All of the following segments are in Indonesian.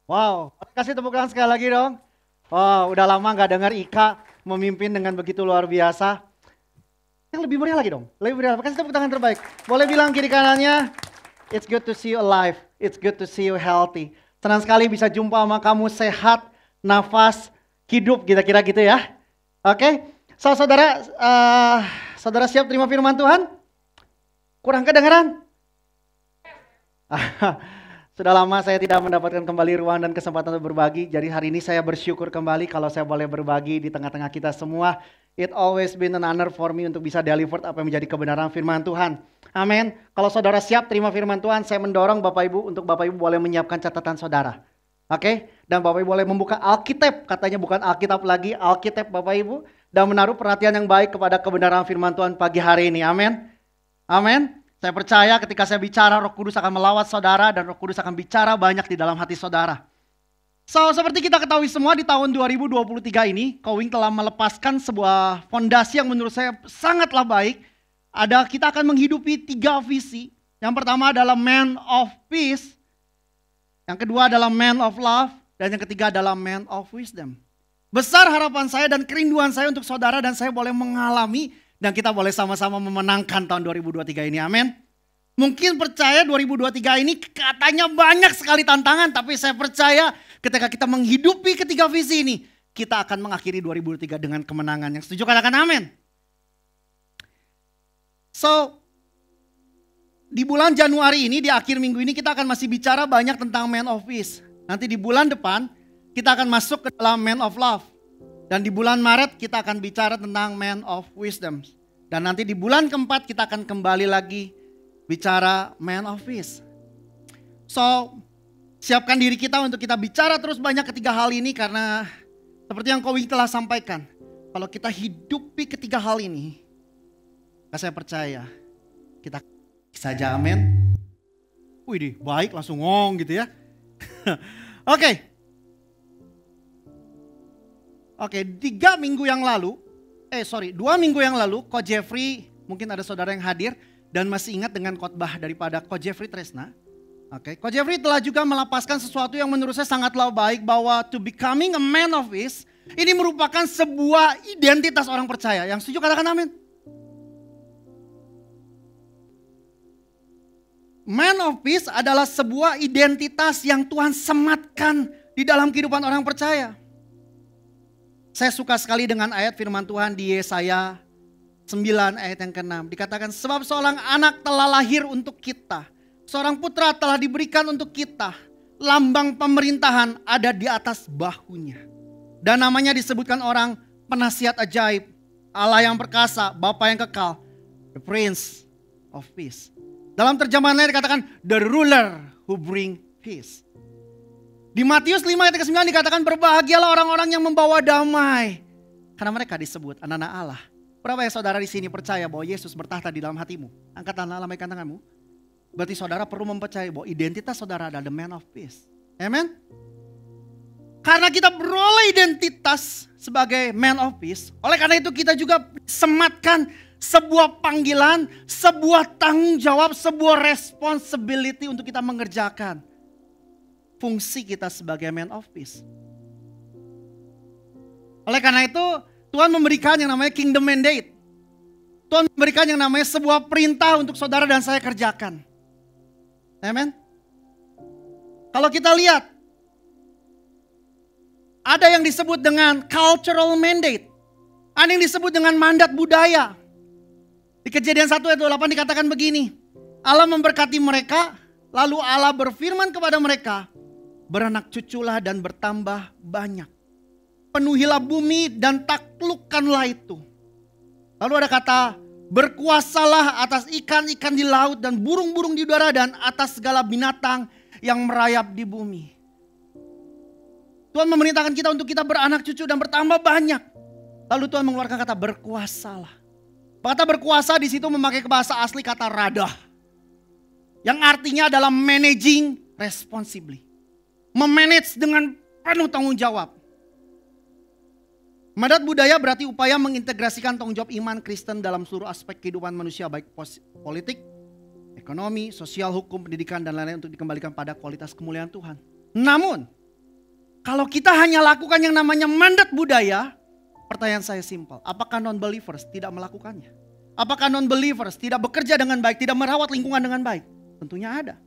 Wow, kasih tepuk tangan sekali lagi dong. Wow, udah lama nggak dengar Ika memimpin dengan begitu luar biasa. Yang lebih meriah lagi dong, lebih meriah. Kasih tepuk tangan terbaik. Boleh bilang kiri kanannya, it's good to see you alive, it's good to see you healthy. Senang sekali bisa jumpa sama kamu sehat, nafas, hidup, kira-kira gitu ya. Oke, saudara, saudara siap terima firman Tuhan? Kurang kedengeran? Sudah lama saya tidak mendapatkan kembali ruang dan kesempatan untuk berbagi. Jadi hari ini saya bersyukur kembali kalau saya boleh berbagi di tengah-tengah kita semua. It always been an honor for me untuk bisa deliver apa yang menjadi kebenaran firman Tuhan. Amin. Kalau saudara siap terima firman Tuhan, saya mendorong Bapak Ibu untuk Bapak Ibu boleh menyiapkan catatan saudara. Oke? Dan Bapak Ibu boleh membuka Alkitab, katanya bukan Alkitab lagi, Alkitab Bapak Ibu. Dan menaruh perhatian yang baik kepada kebenaran firman Tuhan pagi hari ini. Amin. Amin. Saya percaya ketika saya bicara, Roh Kudus akan melawat saudara dan Roh Kudus akan bicara banyak di dalam hati saudara. So, seperti kita ketahui semua di tahun 2023 ini, Kowing telah melepaskan sebuah fondasi yang menurut saya sangatlah baik. Kita akan menghidupi 3 visi. Yang pertama adalah Man of Peace. Yang kedua adalah Man of Love. Dan yang ketiga adalah Man of Wisdom. Besar harapan saya dan kerinduan saya untuk saudara dan saya boleh mengalami dan kita boleh sama-sama memenangkan tahun 2023 ini, amin. Mungkin percaya 2023 ini katanya banyak sekali tantangan, tapi saya percaya ketika kita menghidupi ketiga visi ini, kita akan mengakhiri 2023 dengan kemenangan. Yang setuju katakan amin. So, di bulan Januari ini, di akhir minggu ini kita akan masih bicara banyak tentang Man of Peace. Nanti di bulan depan, kita akan masuk ke dalam Man of Love. Dan di bulan Maret kita akan bicara tentang Man of Wisdom. Dan nanti di bulan keempat kita akan kembali lagi bicara Man of Peace. So, siapkan diri kita untuk kita bicara terus banyak ketiga hal ini karena seperti yang Kowing telah sampaikan. Kalau kita hidupi ketiga hal ini, saya percaya kita saja, amin. Wih, baik langsung ngong gitu ya. Oke. Oke, 2 minggu yang lalu, Coach Jeffrey, mungkin ada saudara yang hadir dan masih ingat dengan khotbah daripada Coach Jeffrey Tresna. Oke, Coach Jeffrey telah juga melapaskan sesuatu yang menurut saya sangatlah baik bahwa to becoming a man of peace ini merupakan sebuah identitas orang percaya. Yang setuju katakan amin. Man of peace adalah sebuah identitas yang Tuhan sematkan di dalam kehidupan orang percaya. Saya suka sekali dengan ayat firman Tuhan di Yesaya 9 ayat yang ke-6. Dikatakan sebab seorang anak telah lahir untuk kita. Seorang putra telah diberikan untuk kita. Lambang pemerintahan ada di atas bahunya. Dan namanya disebutkan orang penasihat ajaib. Allah yang perkasa, Bapa yang kekal. The Prince of Peace. Dalam terjemahan lain dikatakan the ruler who bring peace. Di Matius 5 ayat ke-9 dikatakan berbahagialah orang-orang yang membawa damai. Karena mereka disebut anak-anak Allah. Berapa ya saudara di sini percaya bahwa Yesus bertahta di dalam hatimu? Angkat lambaikan tanganmu. Berarti saudara perlu mempercayai bahwa identitas saudara adalah the man of peace. Amen? Karena kita beroleh identitas sebagai man of peace. Oleh karena itu kita juga sematkan sebuah panggilan, sebuah tanggung jawab, sebuah responsibility untuk kita mengerjakan fungsi kita sebagai man of peace. Oleh karena itu, Tuhan memberikan yang namanya kingdom mandate. Tuhan memberikan yang namanya sebuah perintah untuk saudara dan saya kerjakan. Amen. Kalau kita lihat, ada yang disebut dengan cultural mandate. Ada yang disebut dengan mandat budaya. Di Kejadian 1 ayat 28 dikatakan begini. Allah memberkati mereka, lalu Allah berfirman kepada mereka, beranak cuculah dan bertambah banyak. Penuhilah bumi dan taklukkanlah itu. Lalu ada kata, berkuasalah atas ikan-ikan di laut dan burung-burung di udara dan atas segala binatang yang merayap di bumi. Tuhan memerintahkan kita untuk kita beranak cucu dan bertambah banyak. Lalu Tuhan mengeluarkan kata berkuasalah. Kata berkuasa di situ memakai bahasa asli kata radah. Yang artinya adalah managing responsibly. Memanage dengan penuh tanggung jawab. Mandat budaya berarti upaya mengintegrasikan tanggung jawab iman Kristen dalam seluruh aspek kehidupan manusia baik politik, ekonomi, sosial, hukum, pendidikan dan lain-lain untuk dikembalikan pada kualitas kemuliaan Tuhan. Namun Kalau kita hanya lakukan yang namanya mandat budaya, pertanyaan saya simpel. Apakah non-believers tidak melakukannya? Apakah non-believers tidak bekerja dengan baik, tidak merawat lingkungan dengan baik? Tentunya ada.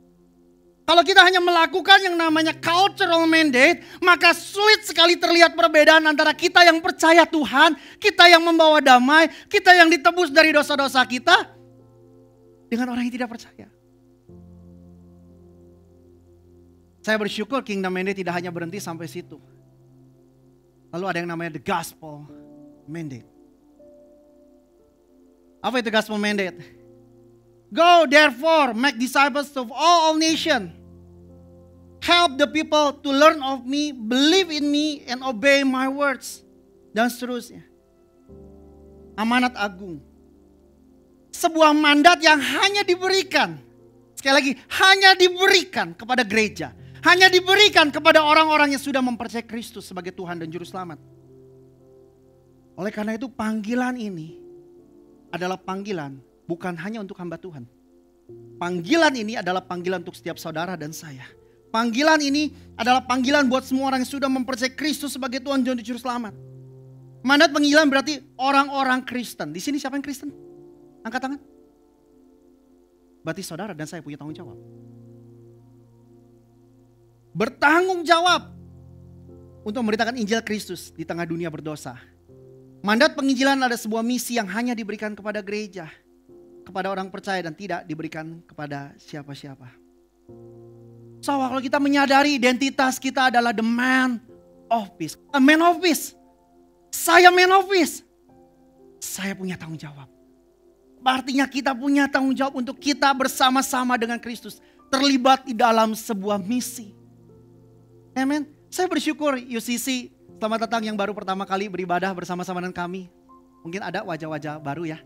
Kalau kita hanya melakukan yang namanya cultural mandate, maka sulit sekali terlihat perbedaan antara kita yang percaya Tuhan, kita yang membawa damai, kita yang ditebus dari dosa-dosa kita, dengan orang yang tidak percaya. Saya bersyukur Kingdom Mandate tidak hanya berhenti sampai situ. Lalu ada yang namanya the Gospel Mandate. Apa itu Gospel Mandate? Go therefore, make disciples of all nations. Help the people to learn of me, believe in me, and obey my words. Dan seterusnya. Amanat agung. Sebuah mandat yang hanya diberikan. Sekali lagi, hanya diberikan kepada gereja. Hanya diberikan kepada orang-orang yang sudah mempercayai Kristus sebagai Tuhan dan Juru Selamat. Oleh karena itu panggilan ini adalah panggilan bukan hanya untuk hamba Tuhan. Panggilan ini adalah panggilan untuk setiap saudara dan saya. Panggilan ini adalah panggilan buat semua orang yang sudah mempercayai Kristus sebagai Tuhan dan Juru Selamat. Mandat panggilan berarti orang-orang Kristen. Di sini siapa yang Kristen? Angkat tangan. Berarti saudara dan saya punya tanggung jawab. Bertanggung jawab untuk memberitakan Injil Kristus di tengah dunia berdosa. Mandat penginjilan adalah sebuah misi yang hanya diberikan kepada gereja, kepada orang percaya dan tidak diberikan kepada siapa-siapa. So, kalau kita menyadari identitas kita adalah the man of peace. A man of peace. Saya man of peace. Saya punya tanggung jawab. Artinya kita punya tanggung jawab untuk kita bersama-sama dengan Kristus. Terlibat di dalam sebuah misi. Amen. Saya bersyukur UCC, selamat datang yang baru pertama kali beribadah bersama-sama dengan kami. Mungkin ada wajah-wajah baru ya.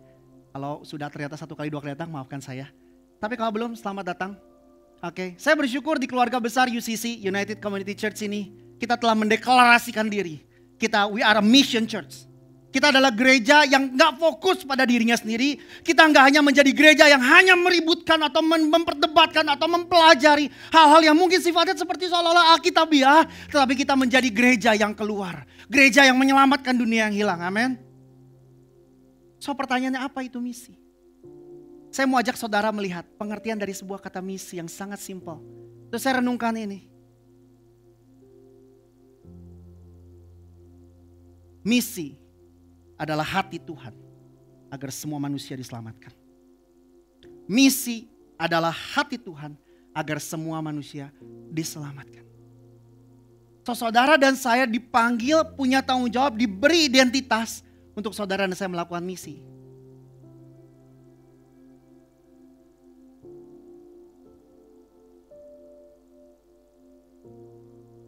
Kalau sudah ternyata 1 kali 2 kali datang, maafkan saya. Tapi kalau belum, selamat datang. Oke, saya bersyukur di keluarga besar UCC, United Community Church ini, kita telah mendeklarasikan diri. We are a mission church. Kita adalah gereja yang gak fokus pada dirinya sendiri. Kita gak hanya menjadi gereja yang hanya meributkan atau memperdebatkan atau mempelajari hal-hal yang mungkin sifatnya seperti seolah-olah Alkitabiah. Tetapi kita menjadi gereja yang keluar. Gereja yang menyelamatkan dunia yang hilang. Amin. So pertanyaannya apa itu misi? Saya mau ajak saudara melihat pengertian dari sebuah kata misi yang sangat simpel. Terus saya renungkan ini. Misi adalah hati Tuhan agar semua manusia diselamatkan. Misi adalah hati Tuhan agar semua manusia diselamatkan. So, saudara dan saya dipanggil, punya tanggung jawab, diberi identitas untuk saudara dan saya melakukan misi.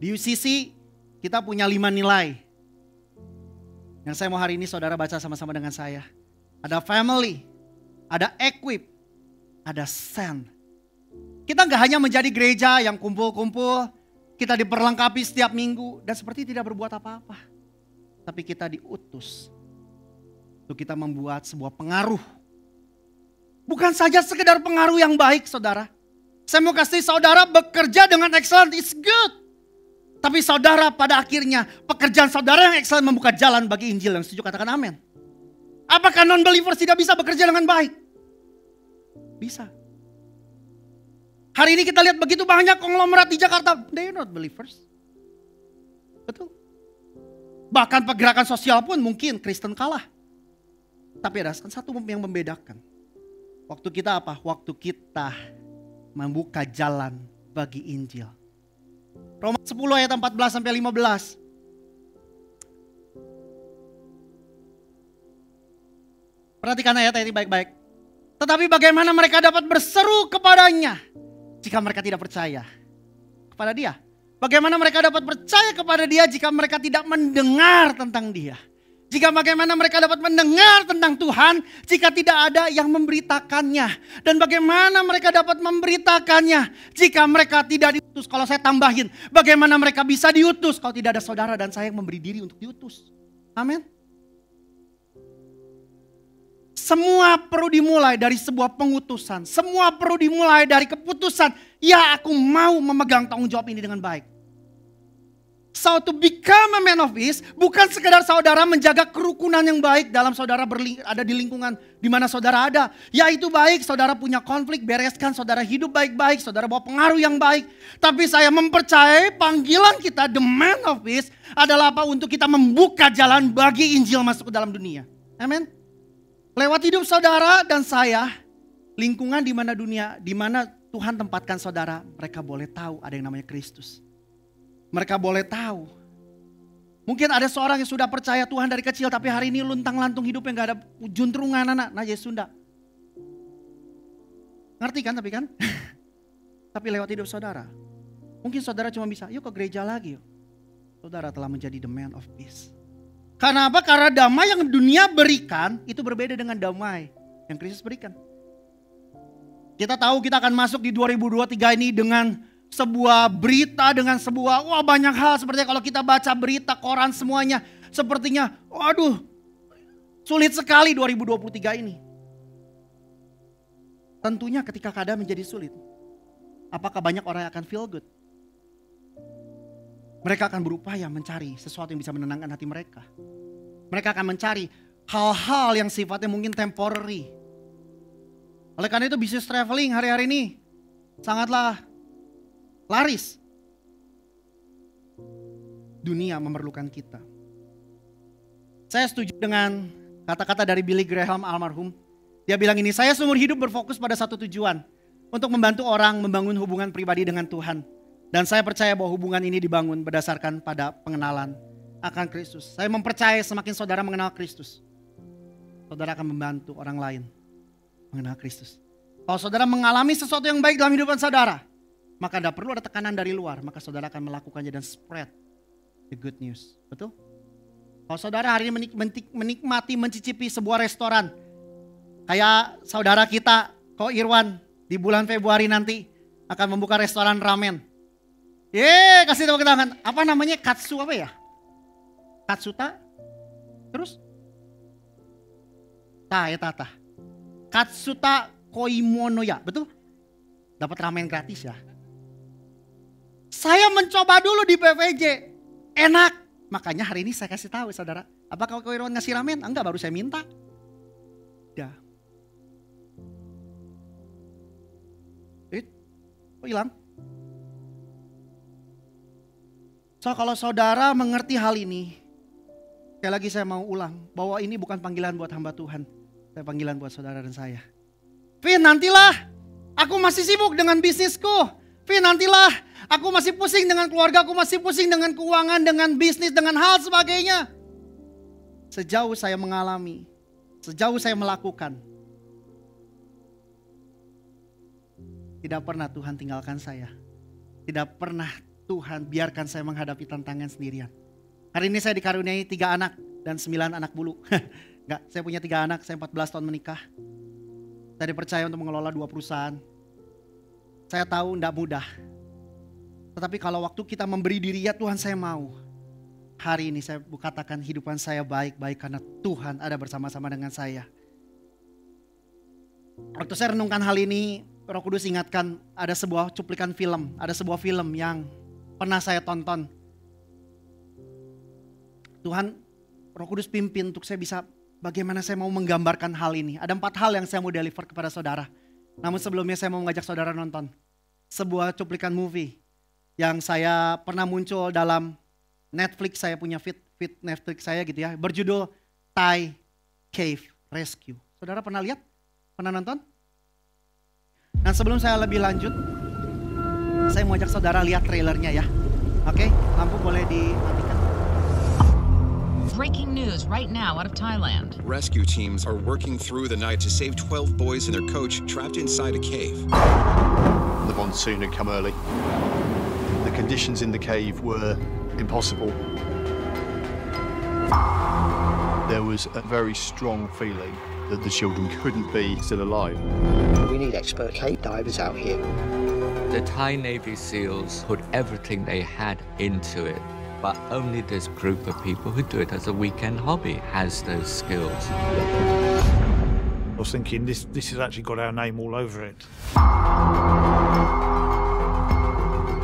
Di UCC kita punya 5 nilai. Yang saya mau hari ini saudara baca sama-sama dengan saya. Ada family, ada equip, ada send. Kita gak hanya menjadi gereja yang kumpul-kumpul, kita diperlengkapi setiap minggu dan seperti tidak berbuat apa-apa. Tapi kita diutus untuk kita membuat sebuah pengaruh. Bukan saja sekedar pengaruh yang baik saudara. Saya mau kasih saudara bekerja dengan excellent, it's good. Tapi saudara pada akhirnya pekerjaan saudara yang excellent membuka jalan bagi Injil. Yang setuju katakan amin. Apakah non-believers tidak bisa bekerja dengan baik? Bisa. Hari ini kita lihat begitu banyak konglomerat di Jakarta. They are not believers. Betul. Bahkan pergerakan sosial pun mungkin Kristen kalah. Tapi ada satu yang membedakan. Waktu kita apa? Waktu kita membuka jalan bagi Injil. Roma 10 ayat 14 sampai 15. Perhatikan ayat ini baik-baik. Tetapi bagaimana mereka dapat berseru kepadanya jika mereka tidak percaya kepada dia? Bagaimana mereka dapat percaya kepada dia jika mereka tidak mendengar tentang dia? Jika bagaimana mereka dapat mendengar tentang Tuhan jika tidak ada yang memberitakannya. Dan bagaimana mereka dapat memberitakannya jika mereka tidak diutus. Kalau saya tambahin, bagaimana mereka bisa diutus kalau tidak ada saudara dan saya yang memberi diri untuk diutus. Amin. Semua perlu dimulai dari sebuah pengutusan. Semua perlu dimulai dari keputusan. Ya, aku mau memegang tanggung jawab ini dengan baik. So to become a man of peace bukan sekedar saudara menjaga kerukunan yang baik dalam saudara ada di lingkungan di mana saudara ada. Ya itu baik, saudara punya konflik, bereskan, saudara hidup baik-baik, saudara bawa pengaruh yang baik. Tapi saya mempercayai panggilan kita, the man of peace, adalah apa? Untuk kita membuka jalan bagi Injil masuk ke dalam dunia. Amin. Lewat hidup saudara dan saya, lingkungan di mana Tuhan tempatkan saudara, mereka boleh tahu ada yang namanya Kristus. Mereka boleh tahu. Mungkin ada seorang yang sudah percaya Tuhan dari kecil, tapi hari ini luntang-lantung hidupnya gak ada juntrungan anak. Nah Yesus Sunda. Ngerti kan tapi kan? Tapi lewat hidup saudara. Mungkin saudara cuma bisa, yuk ke gereja lagi yuk. Saudara telah menjadi the man of peace. Karena apa? Karena damai yang dunia berikan itu berbeda dengan damai yang Kristus berikan. Kita tahu kita akan masuk di 2023 ini dengan sebuah berita, dengan sebuah banyak hal. Sepertinya kalau kita baca berita, koran semuanya, sepertinya waduh sulit sekali 2023 ini. Tentunya ketika keadaan menjadi sulit, apakah banyak orang yang akan feel good? Mereka akan berupaya mencari sesuatu yang bisa menenangkan hati mereka. Mereka akan mencari hal-hal yang sifatnya mungkin temporary. Oleh karena itu bisnis traveling hari-hari ini sangatlah laris. Dunia memerlukan kita. Saya setuju dengan kata-kata dari Billy Graham almarhum. Dia bilang ini, saya seumur hidup berfokus pada satu tujuan. Untuk membantu orang membangun hubungan pribadi dengan Tuhan. Dan saya percaya bahwa hubungan ini dibangun berdasarkan pada pengenalan akan Kristus. Saya mempercayai semakin saudara mengenal Kristus, saudara akan membantu orang lain mengenal Kristus. Kalau saudara mengalami sesuatu yang baik dalam hidupan saudara, maka tidak perlu ada tekanan dari luar, maka saudara akan melakukannya dan spread the good news. Betul? Kalau saudara hari ini menikmati, mencicipi sebuah restoran, kayak saudara kita, Ko Irwan, di bulan Februari nanti akan membuka restoran ramen. Kasih tepuk tangan. Apa namanya? Katsu apa ya? Katsuta? Terus? Tata. Katsuta Koimonoya, betul? Dapat ramen gratis ya. Saya mencoba dulu di PVJ, enak. Makanya hari ini saya kasih tahu saudara, apakah Ko Irwan ngasih ramen? Enggak, baru saya minta. Udah. Kok hilang? So kalau saudara mengerti hal ini, sekali lagi saya mau ulang, bahwa ini bukan panggilan buat hamba Tuhan, tapi panggilan buat saudara dan saya. Vin, nantilah, aku masih sibuk dengan bisnisku. Vin, nantilah, aku masih pusing dengan keluarga, aku masih pusing dengan keuangan, dengan bisnis, dengan hal sebagainya. Sejauh saya mengalami, sejauh saya melakukan, tidak pernah Tuhan tinggalkan saya. Tidak pernah Tuhan biarkan saya menghadapi tantangan sendirian. Hari ini saya dikaruniai 3 anak dan 9 anak bulu. Enggak, saya punya 3 anak, saya 14 tahun menikah. Saya dipercaya untuk mengelola 2 perusahaan. Saya tahu tidak mudah. Tetapi kalau waktu kita memberi diri, ya Tuhan saya mau. Hari ini saya katakan hidupan saya baik-baik karena Tuhan ada bersama-sama dengan saya. Waktu saya renungkan hal ini, Roh Kudus ingatkan ada sebuah cuplikan film. Ada sebuah film yang pernah saya tonton. Tuhan, Roh Kudus pimpin untuk saya bisa bagaimana saya mau menggambarkan hal ini. Ada 4 hal yang saya mau deliver kepada saudara. Namun sebelumnya saya mau mengajak saudara nonton sebuah cuplikan movie yang saya pernah muncul dalam Netflix, saya punya feed Netflix saya gitu ya, berjudul Thai Cave Rescue. Saudara pernah lihat? Pernah nonton? Dan sebelum saya lebih lanjut, saya mau ajak saudara lihat trailernya ya. Oke, lampu boleh dimatikan. Breaking news right now out of Thailand. Rescue teams are working through the night to save 12 boys and their coach trapped inside a cave. The monsoon had come early. The conditions in the cave were impossible. There was a very strong feeling that the children couldn't be still alive. We need expert cave divers out here. The Thai Navy SEALs put everything they had into it, but only this group of people who do it as a weekend hobby has those skills. I was thinking this has actually got our name all over it.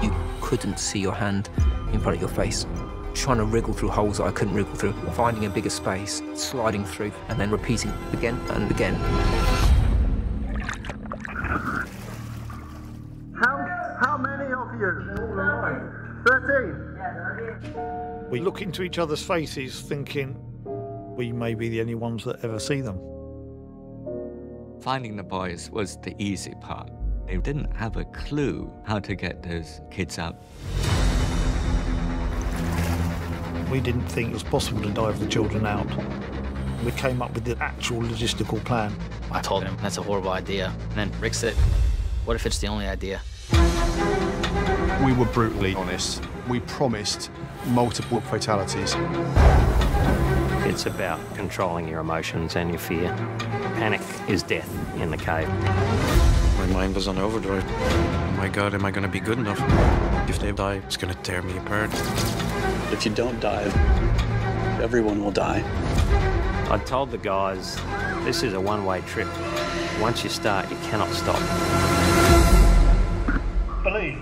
You couldn't see your hand in front of your face. Trying to wriggle through holes that I couldn't wriggle through, finding a bigger space, sliding through, and then repeating again and again. How many of you? 13. We look into each other's faces thinking we may be the only ones that ever see them. Finding the boys was the easy part. They didn't have a clue how to get those kids out. We didn't think it was possible to dive the children out. We came up with the actual logistical plan. I told him that's a horrible idea. And then Rick said, what if it's the only idea? We were brutally honest. We promised multiple fatalities. It's about controlling your emotions and your fear. Panic is death in the cave. My mind was on overdrive. Oh my God, am I going to be good enough? If they die, it's going to tear me apart. If you don't dive, everyone will die. I told the guys, this is a one-way trip. Once you start, you cannot stop. Believe.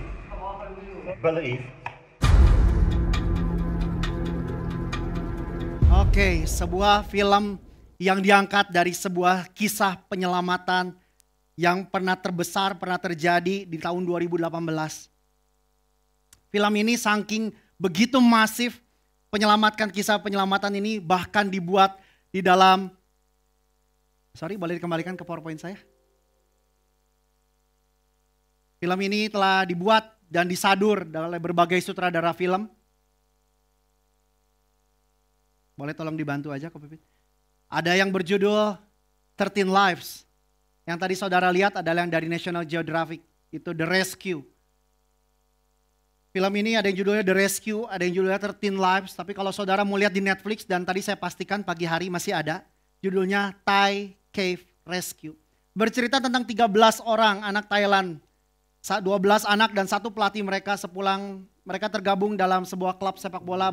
Believe. Oke, sebuah film yang diangkat dari sebuah kisah penyelamatan yang pernah terbesar, pernah terjadi di tahun 2018. Film ini saking begitu masif, kisah penyelamatan ini bahkan dibuat di dalam, boleh dikembalikan ke PowerPoint saya? Film ini telah dibuat dan disadur oleh berbagai sutradara film. Boleh tolong dibantu aja, Ko Pipit. Ada yang berjudul 13 Lives. Yang tadi saudara lihat adalah yang dari National Geographic. Itu The Rescue. Film ini ada yang judulnya The Rescue, ada yang judulnya 13 Lives. Tapi kalau saudara mau lihat di Netflix, dan tadi saya pastikan pagi hari masih ada. Judulnya Thai Cave Rescue. Bercerita tentang 13 orang anak Thailand. 12 anak dan satu pelatih mereka sepulang mereka tergabung dalam sebuah klub sepak bola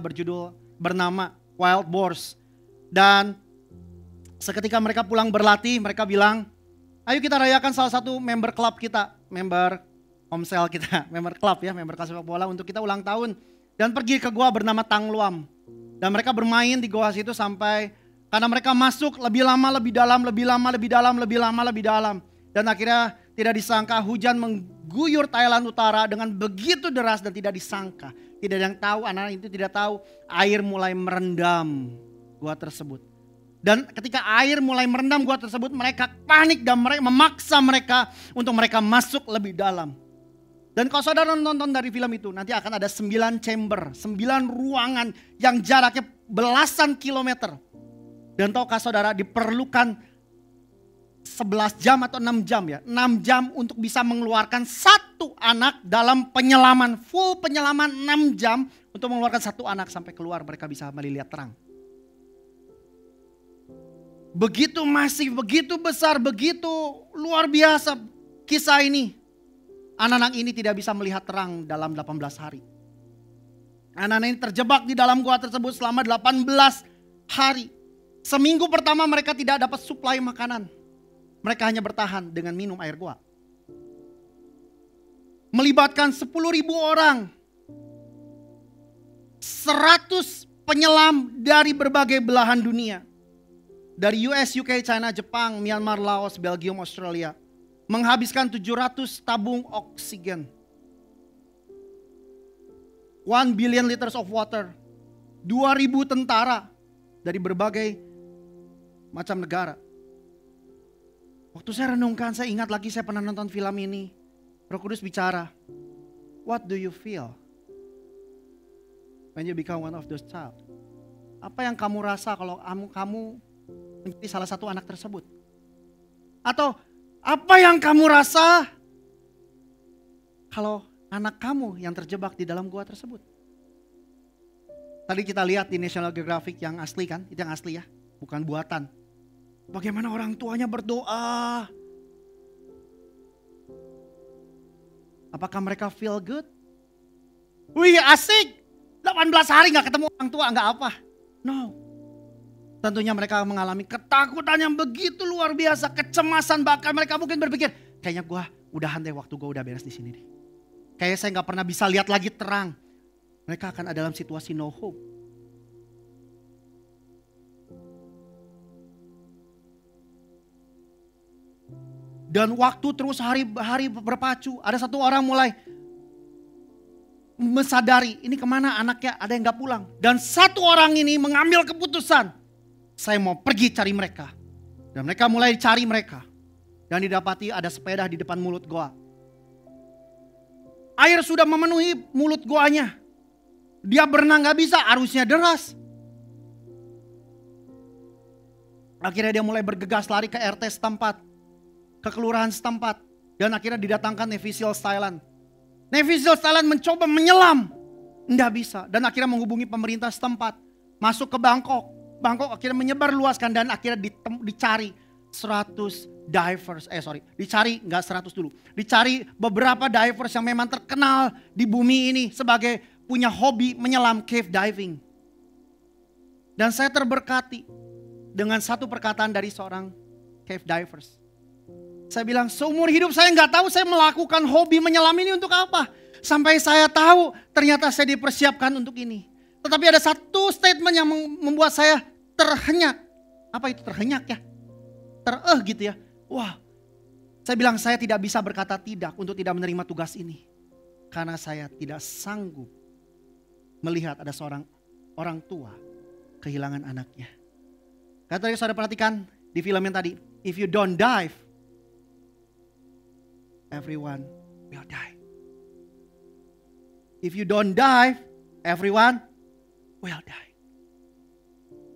bernama Wild Boars. Dan seketika mereka pulang berlatih, mereka bilang, ayo kita rayakan salah satu member klub kita, member Komsel kita, member klub ya, member klub sepak bola untuk kita ulang tahun. Dan pergi ke gua bernama Tang Luam. Dan mereka bermain di gua situ sampai, karena mereka masuk lebih lama, lebih dalam, lebih lama, lebih dalam, lebih lama, lebih dalam. Dan akhirnya tidak disangka hujan mengguyur Thailand Utara dengan begitu deras dan tidak disangka. Tidak ada yang tahu, anak-anak itu tidak tahu, air mulai merendam gua tersebut. Dan ketika air mulai merendam gua tersebut, mereka panik dan mereka memaksa mereka untuk mereka masuk lebih dalam. Dan kalau saudara nonton dari film itu, nanti akan ada 9 chamber, 9 ruangan yang jaraknya belasan kilometer. Dan tahukah saudara, diperlukan 11 jam atau 6 jam ya. 6 jam untuk bisa mengeluarkan satu anak dalam penyelaman. Full penyelaman 6 jam untuk mengeluarkan satu anak sampai keluar mereka bisa melihat terang. Begitu masif, begitu besar, begitu luar biasa kisah ini. Anak-anak ini tidak bisa melihat terang dalam 18 hari. Anak-anak ini terjebak di dalam gua tersebut selama 18 hari. Seminggu pertama mereka tidak dapat suplai makanan. Mereka hanya bertahan dengan minum air gua. Melibatkan 10.000 orang. 100 penyelam dari berbagai belahan dunia. Dari US, UK, China, Jepang, Myanmar, Laos, Belgium, Australia. Menghabiskan 700 tabung oksigen. 1 billion liters of water. 2.000 tentara dari berbagai macam negara. Waktu saya renungkan, saya ingat lagi saya pernah nonton film ini. Roh Kudus bicara, what do you feel when you become one of those child? Apa yang kamu rasa kalau kamu menjadi salah satu anak tersebut? Atau apa yang kamu rasa kalau anak kamu yang terjebak di dalam gua tersebut? Tadi kita lihat di National Geographic yang asli kan, itu yang asli ya, bukan buatan. Bagaimana orang tuanya berdoa. Apakah mereka feel good? Wih asik, 18 hari gak ketemu orang tua, gak apa. No. Tentunya mereka mengalami ketakutan yang begitu luar biasa, kecemasan, bahkan mereka mungkin berpikir, kayaknya gue udahan deh, waktu gue udah beres di sini deh. Kayaknya saya gak pernah bisa lihat lagi terang. Mereka akan ada dalam situasi no hope. Dan waktu terus hari berpacu. Ada satu orang mulai menyadari ini kemana anaknya, ada yang gak pulang. Dan satu orang ini mengambil keputusan. Saya mau pergi cari mereka. Dan mereka mulai cari mereka. Dan didapati ada sepeda di depan mulut goa. Air sudah memenuhi mulut goanya. Dia berenang gak bisa, arusnya deras. Akhirnya dia mulai bergegas lari ke RT setempat, ke kelurahan setempat. Dan akhirnya didatangkan Navy SEAL Thailand. Navy SEAL Thailand mencoba menyelam. Nggak bisa. Dan akhirnya menghubungi pemerintah setempat. Masuk ke Bangkok. Bangkok akhirnya menyebar luaskan dan akhirnya dicari 100 divers. Dicari nggak 100 dulu. Dicari beberapa divers yang memang terkenal di bumi ini sebagai punya hobi menyelam, cave diving. Dan saya terberkati dengan satu perkataan dari seorang cave divers. Saya bilang, seumur hidup saya nggak tahu saya melakukan hobi menyelam ini untuk apa. Sampai saya tahu ternyata saya dipersiapkan untuk ini. Tetapi ada satu statement yang membuat saya terhenyak. Apa itu terhenyak ya? Gitu ya. Wah, saya bilang saya tidak bisa berkata tidak untuk tidak menerima tugas ini. Karena saya tidak sanggup melihat ada seorang orang tua kehilangan anaknya. Kata tadi saudara perhatikan di film yang tadi. If you don't dive, everyone will die. If you don't dive, everyone will die.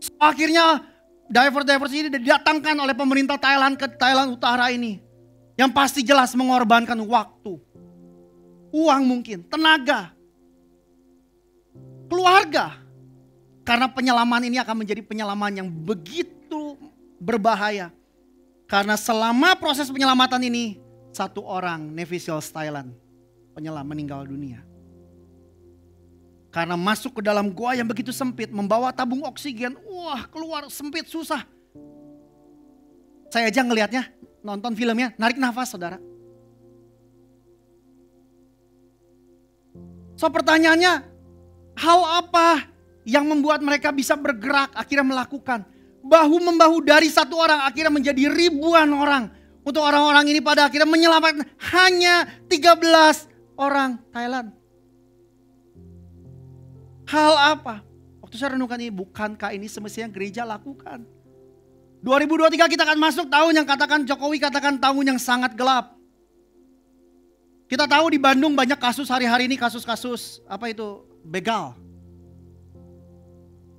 So, akhirnya divers ini didatangkan oleh pemerintah Thailand ke Thailand Utara ini. Yang pasti jelas mengorbankan waktu, uang mungkin, tenaga, keluarga. Karena penyelaman ini akan menjadi penyelaman yang begitu berbahaya. Karena selama proses penyelamatan ini, satu orang Navy SEAL Thailand penyelam meninggal dunia. Karena masuk ke dalam goa yang begitu sempit, membawa tabung oksigen, wah keluar sempit susah. Saya aja ngelihatnya, nonton filmnya, narik nafas saudara. So pertanyaannya, hal apa yang membuat mereka bisa bergerak akhirnya melakukan? Bahu-membahu dari satu orang akhirnya menjadi ribuan orang. Untuk orang-orang ini pada akhirnya menyelamatkan hanya 13 orang Thailand. Hal apa? Waktu saya renungkan ini, bukankah ini semestinya gereja lakukan? 2023 kita akan masuk tahun yang katakan Jokowi katakan tahun yang sangat gelap. Kita tahu di Bandung banyak kasus hari-hari ini, kasus-kasus apa itu? Begal.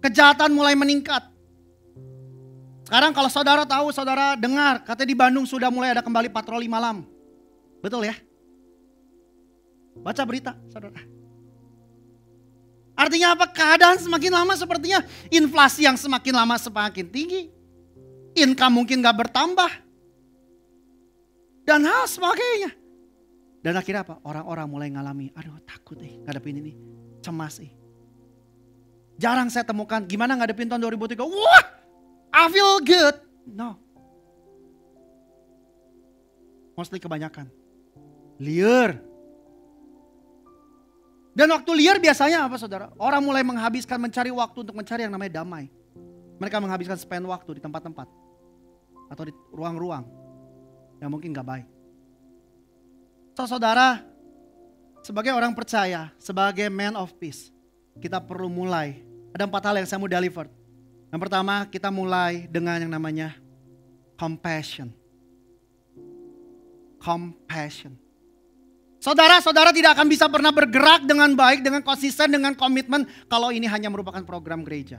Kejahatan mulai meningkat. Sekarang kalau saudara tahu, saudara dengar, katanya di Bandung sudah mulai ada kembali patroli malam. Betul ya? Baca berita, saudara. Artinya apa? Keadaan semakin lama sepertinya inflasi yang semakin lama semakin tinggi. Income mungkin gak bertambah. Dan hal sebagainya. Dan akhirnya apa? Orang-orang mulai ngalami, aduh takut ngadepin ini. Cemas Jarang saya temukan, gimana ngadepin tahun 2003? Wah, I feel good. No. Mostly kebanyakan. Liar. Dan waktu liar biasanya apa saudara? Orang mulai menghabiskan mencari waktu untuk mencari yang namanya damai. Mereka menghabiskan spend waktu di tempat-tempat. Atau di ruang-ruang yang mungkin gak baik. So saudara, sebagai orang percaya, sebagai man of peace, kita perlu mulai. Ada 4 hal yang saya mau deliver. Yang pertama, kita mulai dengan yang namanya compassion. Compassion. Saudara-saudara tidak akan bisa pernah bergerak dengan baik, dengan konsisten, dengan komitmen kalau ini hanya merupakan program gereja.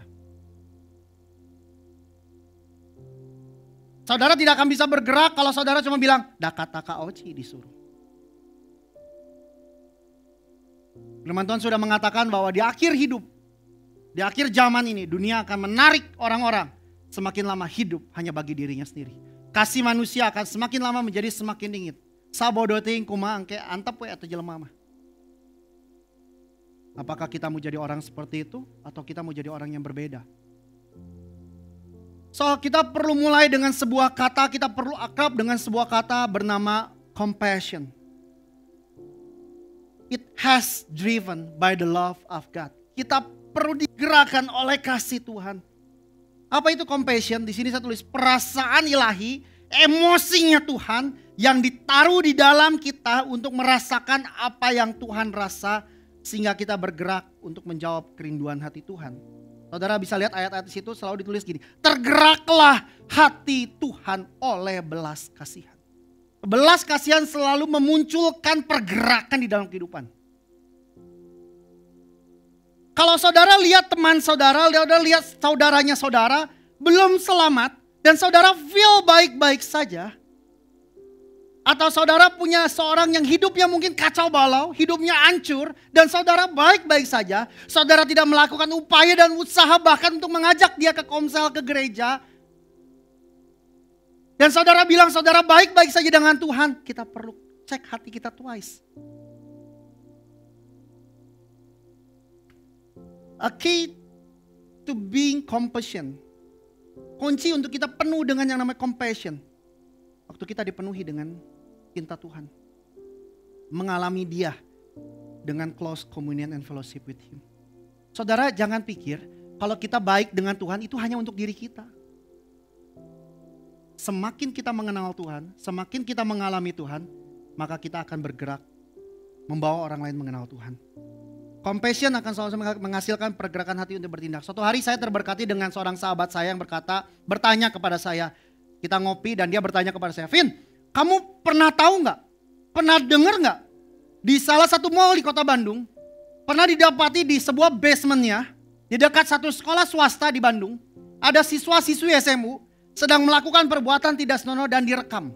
Saudara tidak akan bisa bergerak kalau saudara cuma bilang, dakataka oci disuruh. Firman Tuhan sudah mengatakan bahwa di akhir hidup, di akhir zaman ini, dunia akan menarik orang-orang semakin lama hidup hanya bagi dirinya sendiri. Kasih manusia akan semakin lama menjadi semakin dingin. Sabodoting kumaang ke antep we atau jelema mah. Apakah kita mau jadi orang seperti itu atau kita mau jadi orang yang berbeda? So kita perlu mulai dengan sebuah kata, kita perlu akrab dengan sebuah kata bernama compassion. It has driven by the love of God. Kita perlu digerakkan oleh kasih Tuhan. Apa itu compassion? Di sini saya tulis perasaan ilahi, emosinya Tuhan yang ditaruh di dalam kita untuk merasakan apa yang Tuhan rasa sehingga kita bergerak untuk menjawab kerinduan hati Tuhan. Saudara bisa lihat ayat-ayat di situ selalu ditulis gini, tergeraklah hati Tuhan oleh belas kasihan. Belas kasihan selalu memunculkan pergerakan di dalam kehidupan. Kalau saudara lihat teman saudara, lihat saudaranya saudara belum selamat dan saudara feel baik-baik saja. Atau saudara punya seorang yang hidupnya mungkin kacau balau, hidupnya hancur dan saudara baik-baik saja. Saudara tidak melakukan upaya dan usaha bahkan untuk mengajak dia ke komsel, ke gereja. Dan saudara bilang saudara baik-baik saja dengan Tuhan. Kita perlu cek hati kita twice. A key to being compassion. Kunci untuk kita penuh dengan yang namanya compassion. Waktu kita dipenuhi dengan cinta Tuhan. Mengalami dia dengan close communion and fellowship with Him. Saudara jangan pikir kalau kita baik dengan Tuhan itu hanya untuk diri kita. Semakin kita mengenal Tuhan, semakin kita mengalami Tuhan, maka kita akan bergerak membawa orang lain mengenal Tuhan. Compassion akan selalu menghasilkan pergerakan hati untuk bertindak. Suatu hari saya terberkati dengan seorang sahabat saya yang bertanya kepada saya. Kita ngopi dan dia bertanya kepada saya, Vin, kamu pernah tahu nggak? Pernah dengar nggak? Di salah satu mall di kota Bandung, pernah didapati di sebuah basementnya, di dekat satu sekolah swasta di Bandung, ada siswa-siswi SMU sedang melakukan perbuatan tidak senonoh dan direkam.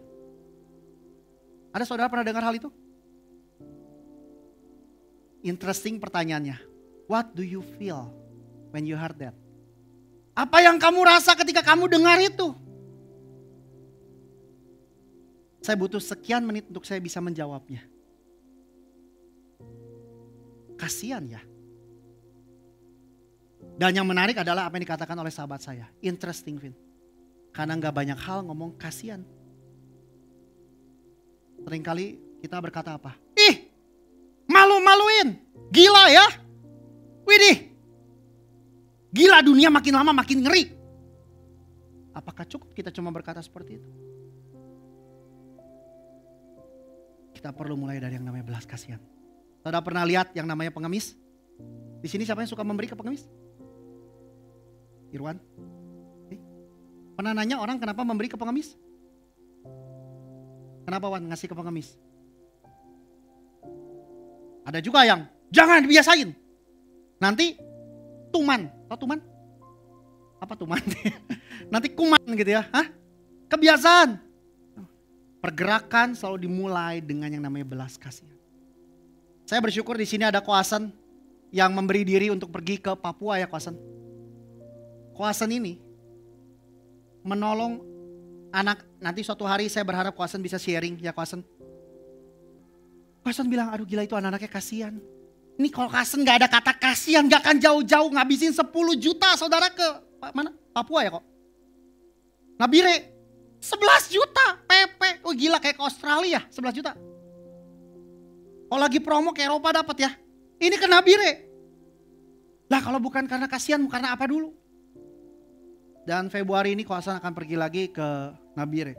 Ada saudara pernah dengar hal itu? Interesting pertanyaannya. What do you feel when you heard that? Apa yang kamu rasa ketika kamu dengar itu? Saya butuh sekian menit untuk saya bisa menjawabnya. Kasihan ya. Dan yang menarik adalah apa yang dikatakan oleh sahabat saya. Interesting, Vin. Karena gak banyak hal ngomong kasihan. Seringkali kita berkata apa? Ih, malu-maluin. Gila ya. Widih. Gila dunia makin lama makin ngeri. Apakah cukup kita cuma berkata seperti itu? Kita perlu mulai dari yang namanya belas kasihan. Saudara pernah lihat yang namanya pengemis? Di sini siapa yang suka memberi ke pengemis? Irwan? Pernah nanya orang kenapa memberi ke pengemis? Kenapa Wan ngasih ke pengemis? Ada juga yang jangan dibiasain. Nanti tuman. Tahu tuman? Apa tuman? Nanti kuman gitu ya. Hah? Kebiasaan. Pergerakan selalu dimulai dengan yang namanya belas kasihan. Saya bersyukur di sini ada Koasan yang memberi diri untuk pergi ke Papua ya Koasan. Koasan ini menolong anak, nanti suatu hari saya berharap Koasan bisa sharing ya Koasan. Koasan bilang aduh gila itu anak-anaknya kasihan. Ini kalau Koasan gak ada kata kasihan gak akan jauh-jauh ngabisin 10 juta saudara ke mana? Papua ya kok. Nabire 11 juta PP. Oh gila kayak ke Australia 11 juta. Kalau lagi promo ke Eropa dapat ya. Ini ke Nabire. Lah kalau bukan karena kasihan karena apa dulu? Dan Februari ini Koasan akan pergi lagi ke Nabire.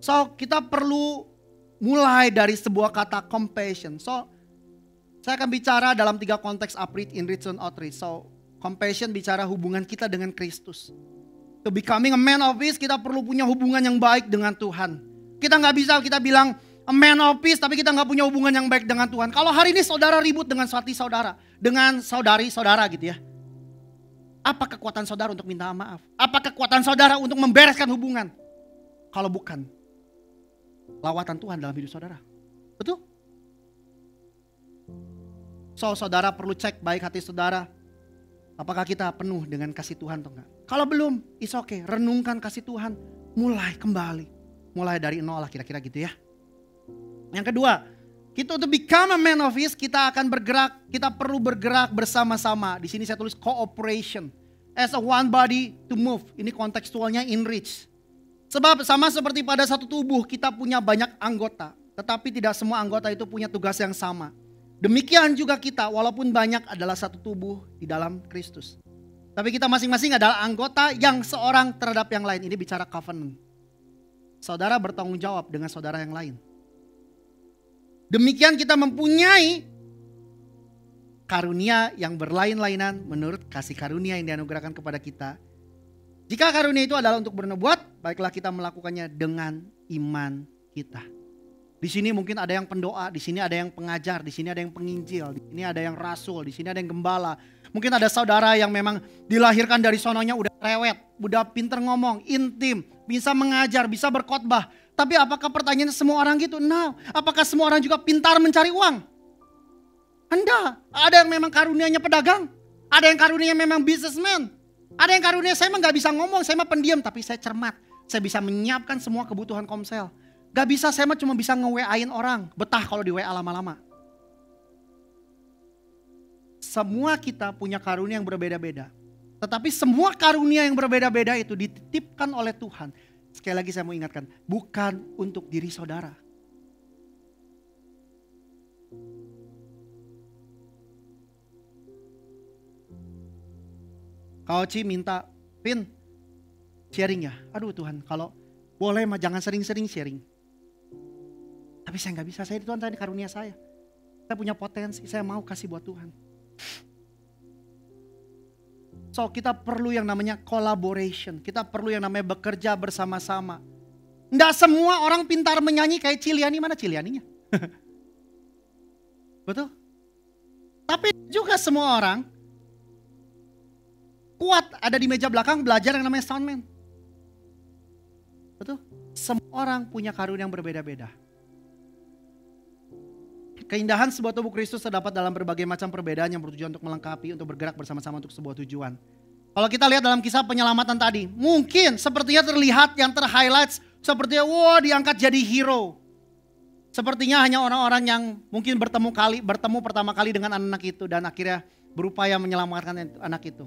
So kita perlu mulai dari sebuah kata compassion. So saya akan bicara dalam 3 konteks upreach, enrich, and outreach. So compassion bicara hubungan kita dengan Kristus. To becoming a man of peace kita perlu punya hubungan yang baik dengan Tuhan. Kita gak bisa kita bilang a man of peace tapi kita gak punya hubungan yang baik dengan Tuhan. Kalau hari ini saudara ribut dengan hati saudara, dengan saudari-saudara gitu ya. Apa kekuatan saudara untuk minta maaf? Apa kekuatan saudara untuk membereskan hubungan? Kalau bukan, lawatan Tuhan dalam hidup saudara. Betul? So saudara perlu cek baik hati saudara. Apakah kita penuh dengan kasih Tuhan atau enggak? Kalau belum, it's okay. Renungkan kasih Tuhan. Mulai kembali. Mulai dari nol lah kira-kira gitu ya. Yang kedua, kita untuk become a man of peace, kita akan bergerak. Kita perlu bergerak bersama-sama. Di sini saya tulis cooperation. As a one body to move. Ini kontekstualnya enrich. Sebab sama seperti pada satu tubuh kita punya banyak anggota. Tetapi tidak semua anggota itu punya tugas yang sama. Demikian juga kita, walaupun banyak adalah satu tubuh di dalam Kristus. Tapi kita masing-masing adalah anggota yang seorang terhadap yang lain. Ini bicara covenant. Saudara bertanggung jawab dengan saudara yang lain. Demikian kita mempunyai karunia yang berlain-lainan menurut kasih karunia yang dianugerahkan kepada kita. Jika karunia itu adalah untuk bernubuat, baiklah kita melakukannya dengan iman kita. Di sini mungkin ada yang pendoa, di sini ada yang pengajar, di sini ada yang penginjil, di sini ada yang rasul, di sini ada yang gembala. Mungkin ada saudara yang memang dilahirkan dari sononya udah rewet, udah pinter ngomong, intim, bisa mengajar, bisa berkhotbah. Tapi apakah pertanyaannya semua orang gitu? No. Apakah semua orang juga pintar mencari uang? Enggak. Ada yang memang karunianya pedagang, ada yang karunianya memang businessman. Ada yang karunia saya mah gak bisa ngomong, saya mah pendiam tapi saya cermat. Saya bisa menyiapkan semua kebutuhan Komsel. Gak bisa, saya mah cuma bisa nge-WA-in orang. Betah kalau di WA lama-lama. Semua kita punya karunia yang berbeda-beda. Tetapi semua karunia yang berbeda-beda itu dititipkan oleh Tuhan. Sekali lagi saya mau ingatkan, bukan untuk diri saudara. Kau Ci minta, Pin, sharing ya. Aduh Tuhan, kalau boleh mah jangan sering-sering sharing. Tapi saya gak bisa, saya Tuhan tadi karunia saya. Saya punya potensi, saya mau kasih buat Tuhan. So kita perlu yang namanya collaboration. Kita perlu yang namanya bekerja bersama-sama. Nggak semua orang pintar menyanyi kayak Ciliani, mana Cilianinya? Betul? Tapi juga semua orang kuat ada di meja belakang belajar yang namanya soundman. Betul? Semua orang punya karunia yang berbeda-beda. Keindahan sebuah tubuh Kristus terdapat dalam berbagai macam perbedaan yang bertujuan untuk melengkapi, untuk bergerak bersama-sama untuk sebuah tujuan. Kalau kita lihat dalam kisah penyelamatan tadi, mungkin sepertinya terlihat yang ter-highlights, sepertinya diangkat jadi hero. Sepertinya hanya orang-orang yang mungkin bertemu pertama kali dengan anak itu dan akhirnya berupaya menyelamatkan anak itu.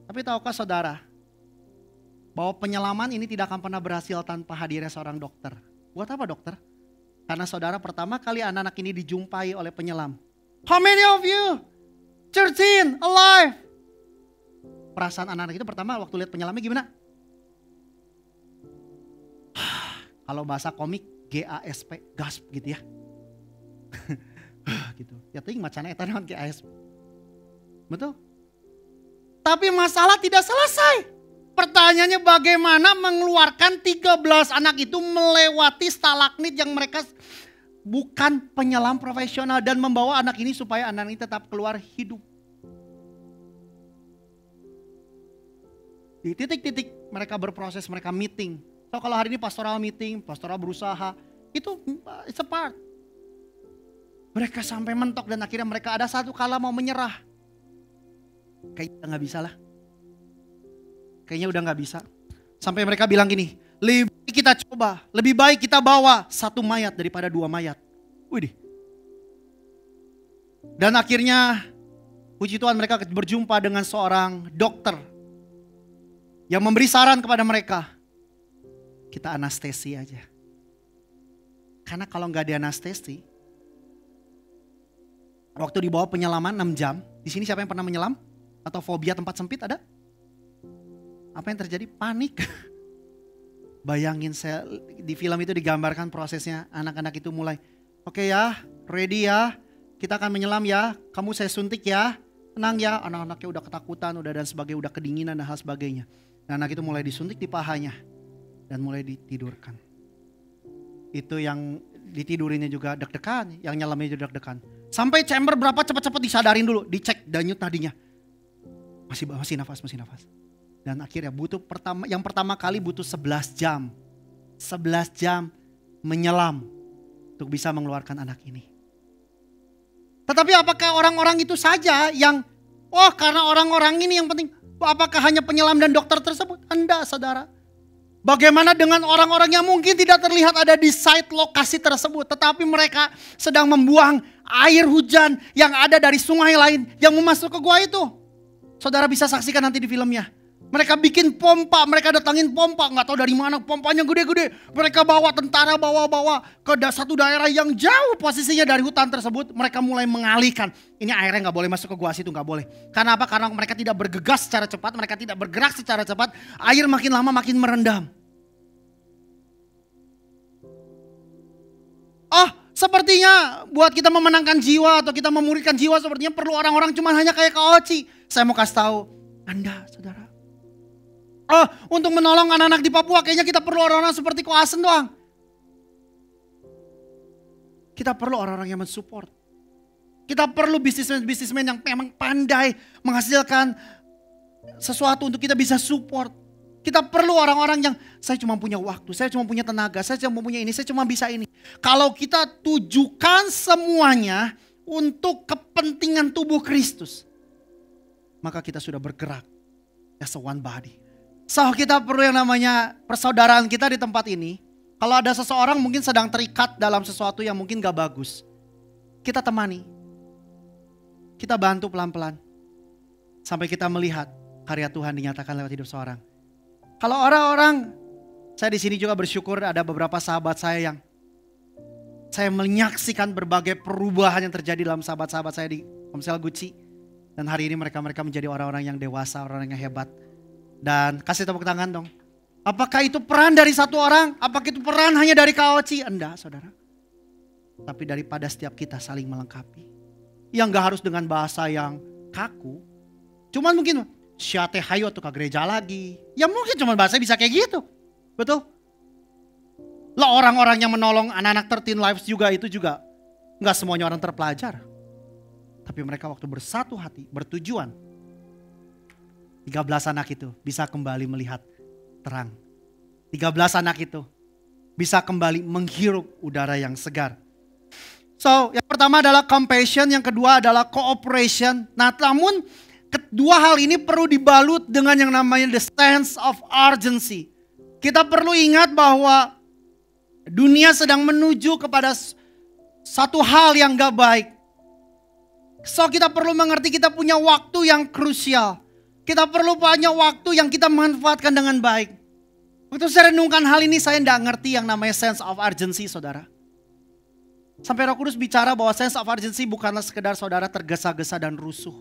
Tapi tahukah saudara, bahwa penyelaman ini tidak akan pernah berhasil tanpa hadirnya seorang dokter. Buat apa dokter? Karena saudara pertama kali anak-anak ini dijumpai oleh penyelam. How many of you? 13 alive. Perasaan anak-anak itu pertama waktu lihat penyelamnya gimana? Kalau bahasa komik GASP, gasp gitu ya. Gitu. Ya ting macana eta naon GASP. Betul? Tapi masalah tidak selesai. Pertanyaannya bagaimana mengeluarkan 13 anak itu melewati stalagmit yang mereka bukan penyelam profesional dan membawa anak ini supaya anak ini tetap keluar hidup. Di titik-titik mereka berproses, mereka meeting. So kalau hari ini pastoral meeting, pastoral berusaha, itu it's a part. Mereka sampai mentok dan akhirnya mereka ada satu kala mau menyerah. Kayaknya gak bisa lah. Kayaknya udah gak bisa. Sampai mereka bilang gini, lebih baik kita coba, lebih baik kita bawa 1 mayat daripada 2 mayat. Widih. Dan akhirnya puji Tuhan mereka berjumpa dengan seorang dokter yang memberi saran kepada mereka. Kita anestesi aja. Karena kalau gak dianestesi, waktu dibawa penyelaman 6 jam, di sini siapa yang pernah menyelam? Atau fobia tempat sempit ada? Apa yang terjadi? Panik. Bayangin saya di film itu digambarkan prosesnya anak-anak itu mulai. Oke ya, ready ya, kita akan menyelam ya, kamu saya suntik ya, tenang ya. Anak-anaknya udah ketakutan, udah dan sebagainya, udah kedinginan dan hal sebagainya. Dan anak itu mulai disuntik di pahanya dan mulai ditidurkan. Itu yang ditidurinnya juga deg-degan, yang nyelamnya juga deg-degan. Sampai chamber berapa cepet-cepet disadarin dulu, dicek denyut nadinya. Masih nafas. Dan akhirnya yang pertama kali butuh 11 jam. 11 jam menyelam untuk bisa mengeluarkan anak ini. Tetapi apakah orang-orang itu saja yang, karena orang-orang ini yang penting. Apakah hanya penyelam dan dokter tersebut? Enggak saudara. Bagaimana dengan orang-orang yang mungkin tidak terlihat ada di site lokasi tersebut. Tetapi mereka sedang membuang air hujan yang ada dari sungai lain yang mau masuk ke gua itu. Saudara bisa saksikan nanti di filmnya. Mereka bikin pompa, mereka datangin pompa, nggak tahu dari mana pompanya gede-gede. Mereka bawa tentara, bawa ke satu daerah yang jauh posisinya dari hutan tersebut. Mereka mulai mengalihkan. Ini airnya nggak boleh masuk ke gua situ, nggak boleh. Karena apa? Karena mereka tidak bergegas secara cepat, mereka tidak bergerak secara cepat. Air makin lama makin merendam. Oh, sepertinya buat kita memenangkan jiwa atau kita memulihkan jiwa sepertinya perlu orang-orang cuma hanya kayak Kak Oci. Saya mau kasih tahu Anda, saudara. Oh, untuk menolong anak-anak di Papua kayaknya kita perlu orang-orang seperti Ko Asen doang. Kita perlu orang-orang yang mensupport. Kita perlu bisnismen yang memang pandai menghasilkan sesuatu untuk kita bisa support. Kita perlu orang-orang yang saya cuma punya waktu, saya cuma punya tenaga, saya cuma punya ini, saya cuma bisa ini. Kalau kita tujukan semuanya untuk kepentingan tubuh Kristus, maka kita sudah bergerak as a one body. So kita perlu yang namanya persaudaraan kita di tempat ini. Kalau ada seseorang mungkin sedang terikat dalam sesuatu yang mungkin gak bagus, kita temani. Kita bantu pelan-pelan. Sampai kita melihat karya Tuhan dinyatakan lewat hidup seorang. Kalau orang-orang, saya di sini juga bersyukur ada beberapa sahabat saya yang saya menyaksikan berbagai perubahan yang terjadi dalam sahabat-sahabat saya di Komsel Gucci. Dan hari ini mereka menjadi orang-orang yang dewasa, orang-orang yang hebat. Dan kasih tepuk tangan dong. Apakah itu peran dari satu orang? Apakah itu peran hanya dari Kak Oci? Enggak, saudara. Tapi daripada setiap kita saling melengkapi. Yang gak harus dengan bahasa yang kaku. Cuman mungkin syate hayo tuh ke gereja lagi. Ya mungkin cuma bahasa bisa kayak gitu. Betul? Lah orang-orang yang menolong anak-anak 13 Lives juga itu juga gak semuanya orang terpelajar. Tapi mereka waktu bersatu hati, bertujuan. 13 anak itu bisa kembali melihat terang. 13 anak itu bisa kembali menghirup udara yang segar. So, yang pertama adalah compassion, yang kedua adalah cooperation. Nah, namun kedua hal ini perlu dibalut dengan yang namanya the sense of urgency. Kita perlu ingat bahwa dunia sedang menuju kepada satu hal yang gak baik. So, kita perlu mengerti kita punya waktu yang krusial. Kita perlu banyak waktu yang kita manfaatkan dengan baik. Waktu saya renungkan hal ini saya tidak ngerti yang namanya sense of urgency, saudara. Sampai Roh Kudus bicara bahwa sense of urgency bukanlah sekedar saudara tergesa-gesa dan rusuh.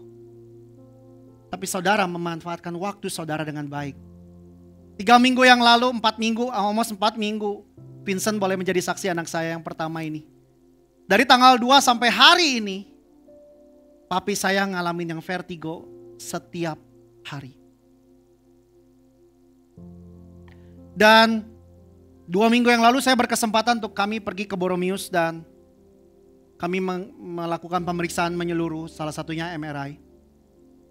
Tapi saudara memanfaatkan waktu saudara dengan baik. 3 minggu yang lalu, 4 minggu, almost 4 minggu. Vincent boleh menjadi saksi anak saya yang pertama ini. Dari tanggal 2 sampai hari ini, papi saya ngalamin yang vertigo setiap hari. Dan 2 minggu yang lalu saya berkesempatan untuk kami pergi ke Boromius dan kami melakukan pemeriksaan menyeluruh, salah satunya MRI.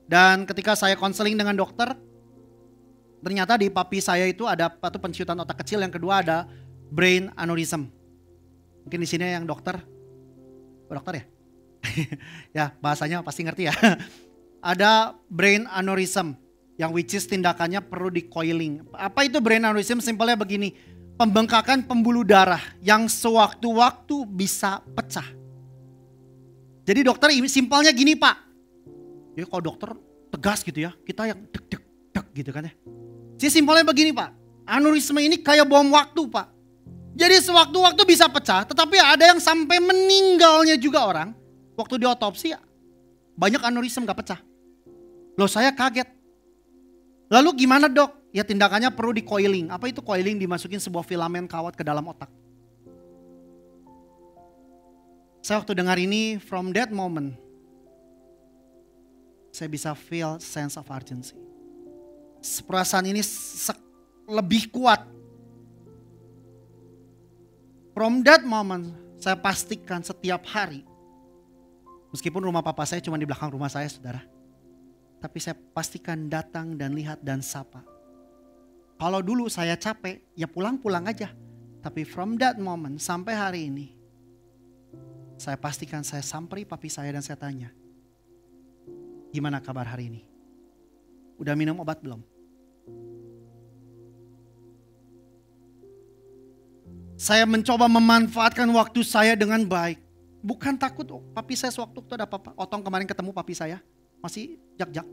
Dan ketika saya konseling dengan dokter, ternyata di papi saya itu ada satu pensyutan otak kecil, yang kedua ada brain aneurysm. Mungkin di sini yang dokter ya? Ya bahasanya pasti ngerti ya. Ada brain aneurysm yang which is tindakannya perlu di coiling. Apa itu brain aneurysm? Simpelnya begini, pembengkakan pembuluh darah yang sewaktu-waktu bisa pecah. Jadi dokter simpelnya gini Pak. Ya kalau dokter tegas gitu ya, kita yang deg gitu kan ya. Jadi simpelnya begini Pak, aneurisme ini kayak bom waktu Pak. Jadi sewaktu-waktu bisa pecah, tetapi ada yang sampai meninggalnya juga orang. Waktu diotopsi banyak aneurisme gak pecah. Loh saya kaget. Lalu gimana dok? Ya tindakannya perlu di coiling. Apa itu coiling? Dimasukin sebuah filamen kawat ke dalam otak. Saya waktu dengar ini, from that moment, saya bisa feel sense of urgency. Perasaan ini lebih kuat. From that moment, saya pastikan setiap hari, meskipun rumah papa saya cuma di belakang rumah saya, saudara. Tapi saya pastikan datang dan lihat dan sapa. Kalau dulu saya capek, ya pulang-pulang aja. Tapi from that moment sampai hari ini, saya pastikan saya samperi papi saya dan saya tanya, gimana kabar hari ini? Udah minum obat belum? Saya mencoba memanfaatkan waktu saya dengan baik. Bukan takut, papi saya sewaktu itu ada apa-apa. Otong kemarin ketemu papi saya, masih jak-jak.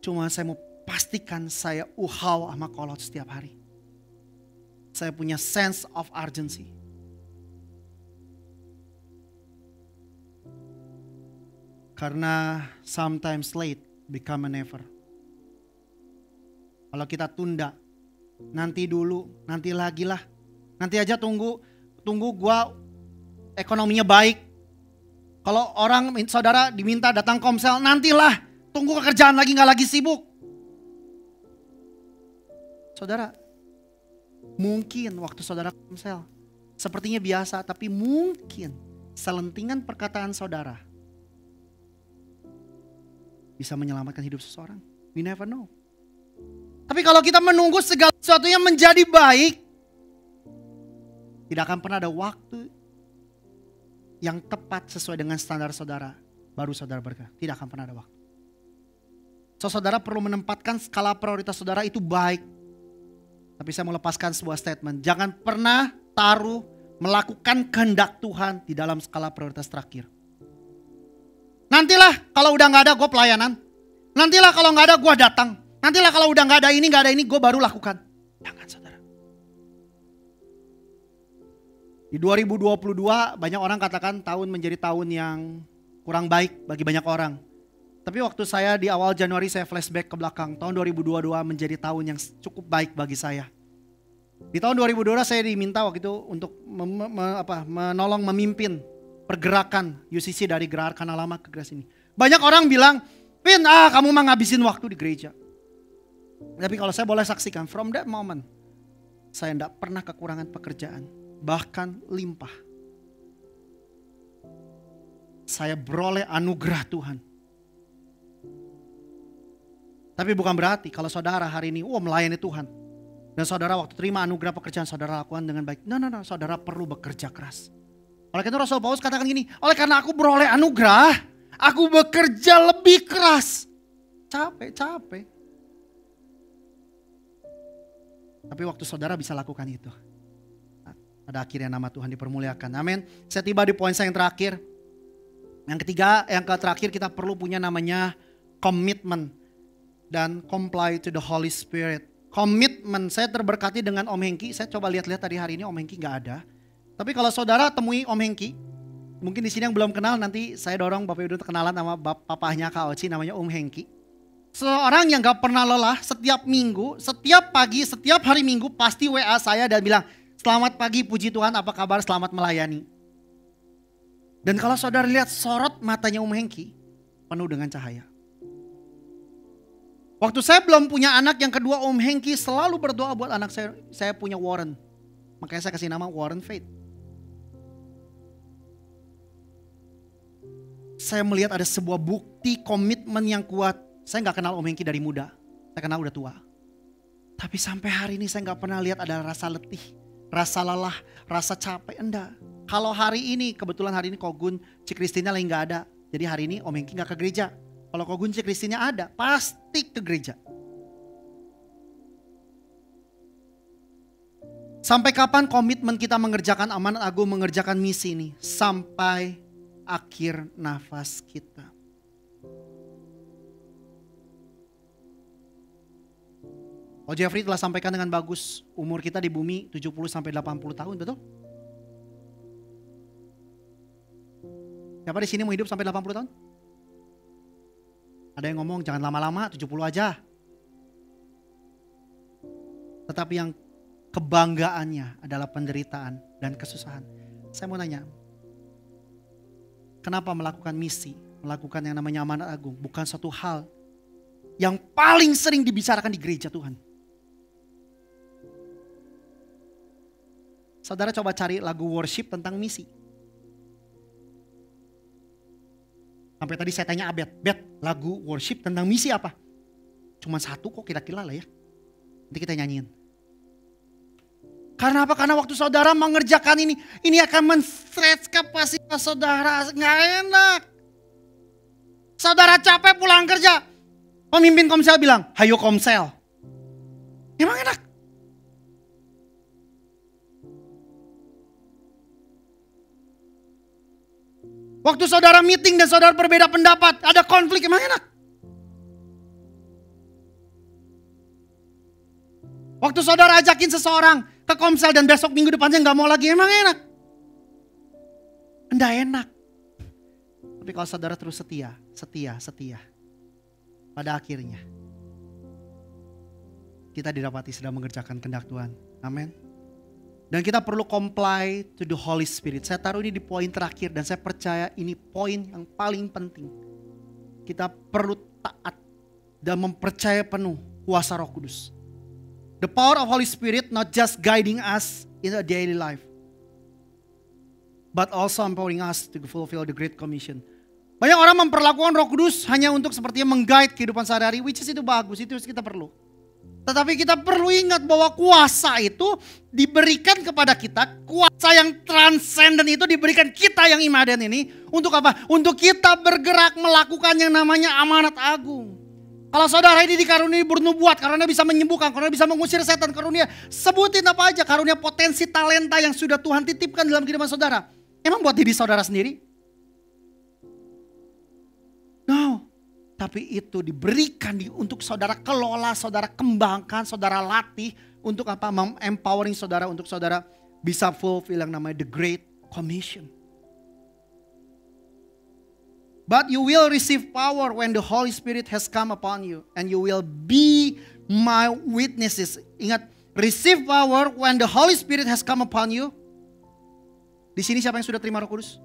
Cuma saya mau pastikan saya uhau sama kolot setiap hari. Saya punya sense of urgency. Karena sometimes late become a never. Kalau kita tunda, nanti dulu, nanti lagi lah. Nanti aja tunggu gua ekonominya baik. Kalau orang saudara diminta datang Komsel, nantilah. Tunggu kerjaan lagi, gak lagi sibuk. Saudara, mungkin waktu saudara Komsel sepertinya biasa, tapi mungkin selentingan perkataan saudara bisa menyelamatkan hidup seseorang. We never know. Tapi kalau kita menunggu segala sesuatunya menjadi baik, tidak akan pernah ada waktu yang tepat sesuai dengan standar saudara, baru saudara berkata. Tidak akan pernah ada waktu. So, saudara perlu menempatkan skala prioritas saudara itu baik. Tapi saya mau lepaskan sebuah statement. Jangan pernah taruh melakukan kehendak Tuhan di dalam skala prioritas terakhir. Nantilah kalau udah gak ada gue pelayanan. Nantilah kalau gak ada gue datang. Nantilah kalau udah gak ada ini gue baru lakukan. Jangan saudara. Di 2022 banyak orang katakan tahun menjadi tahun yang kurang baik bagi banyak orang. Tapi waktu saya di awal Januari saya flashback ke belakang. Tahun 2022 menjadi tahun yang cukup baik bagi saya. Di tahun 2022 saya diminta waktu itu untuk menolong memimpin pergerakan UCC dari Gerakan Lama ke Grace ini. Banyak orang bilang, Vin kamu mah ngabisin waktu di gereja. Tapi kalau saya boleh saksikan, from that moment saya tidak pernah kekurangan pekerjaan. Bahkan limpah. Saya beroleh anugerah Tuhan. Tapi bukan berarti kalau saudara hari ini melayani Tuhan. Dan saudara waktu terima anugerah pekerjaan saudara lakukan dengan baik. No, saudara perlu bekerja keras. Oleh karena Rasul Paulus katakan gini, oleh karena aku beroleh anugerah, aku bekerja lebih keras. Capek. Tapi waktu saudara bisa lakukan itu, pada akhirnya nama Tuhan dipermuliakan. Amin. Saya tiba di poin saya yang terakhir. Yang terakhir kita perlu punya namanya komitmen dan comply to the Holy Spirit. Komitmen, saya terberkati dengan Om Hengki. Saya coba lihat-lihat tadi hari ini Om Hengki gak ada. Tapi kalau saudara temui Om Hengki, mungkin di sini yang belum kenal nanti saya dorong Bapak Ibu kenalan sama papahnya Kak Oci namanya Om Hengki. Seorang yang gak pernah lelah, setiap minggu, setiap pagi, setiap hari Minggu pasti WA saya dan bilang, selamat pagi puji Tuhan, apa kabar, selamat melayani. Dan kalau saudara lihat sorot matanya Om Hengki, penuh dengan cahaya. Waktu saya belum punya anak yang kedua, Om Hengki selalu berdoa buat anak saya. Saya punya Warren, makanya saya kasih nama Warren Faith. Saya melihat ada sebuah bukti komitmen yang kuat. Saya gak kenal Om Hengki dari muda, saya kenal udah tua. Tapi sampai hari ini saya gak pernah lihat ada rasa letih, rasa lelah, rasa capek, enggak. Kalau hari ini, kebetulan hari ini Kogun, Cik Kristina lagi gak ada. Jadi hari ini Om Hengki gak ke gereja. Kalau Kogun, Cik Kristina ada, pasti ke gereja. Sampai kapan komitmen kita mengerjakan amanat agung, mengerjakan misi ini? Sampai akhir nafas kita. Oh, Jeffrey telah sampaikan dengan bagus, umur kita di bumi 70-80 tahun, betul? Siapa di sini mau hidup sampai 80 tahun? Ada yang ngomong jangan lama-lama, 70 aja. Tetapi yang kebanggaannya adalah penderitaan dan kesusahan. Saya mau nanya, kenapa melakukan misi, melakukan yang namanya amanat agung, bukan suatu hal yang paling sering dibicarakan di gereja Tuhan? Saudara coba cari lagu worship tentang misi. Sampai tadi saya tanya Abed, lagu worship tentang misi apa? Cuma satu kok kira-kira lah ya. Nanti kita nyanyiin. Karena apa? Karena waktu saudara mengerjakan ini akan men-stretch kapasitas saudara. Nggak enak. Saudara capek pulang kerja. Pemimpin Komsel bilang, hayo Komsel. Emang enak? Waktu saudara meeting dan saudara berbeda pendapat, ada konflik, emang enak? Waktu saudara ajakin seseorang ke Komsel dan besok minggu depannya gak mau lagi, emang enak? Enggak enak. Tapi kalau saudara terus setia. Pada akhirnya kita didapati sedang mengerjakan kehendak Tuhan. Amin. Dan kita perlu comply to the Holy Spirit. Saya taruh ini di poin terakhir dan saya percaya ini poin yang paling penting. Kita perlu taat dan mempercaya penuh kuasa Roh Kudus. The power of Holy Spirit not just guiding us in a daily life, but also empowering us to fulfill the Great Commission. Banyak orang memperlakukan Roh Kudus hanya untuk sepertinya meng-guide kehidupan sehari-hari, which is itu bagus, itu kita perlu. Tetapi kita perlu ingat bahwa kuasa itu diberikan kepada kita, kuasa yang transenden itu diberikan kita yang imaden ini. Untuk apa? Untuk kita bergerak melakukan yang namanya amanat agung. Kalau saudara ini dikaruniai bernubuat, karunia bisa menyembuhkan, karunia bisa mengusir setan, karunia sebutin apa aja, karunia potensi talenta yang sudah Tuhan titipkan dalam kehidupan saudara. Emang buat diri saudara sendiri? No, tapi itu diberikan untuk saudara kelola, saudara kembangkan, saudara latih untuk apa? Empowering saudara untuk saudara bisa fulfill yang namanya the Great Commission. But you will receive power when the Holy Spirit has come upon you. And you will be my witnesses. Ingat, receive power when the Holy Spirit has come upon you. Di sini siapa yang sudah terima Roh Kudus?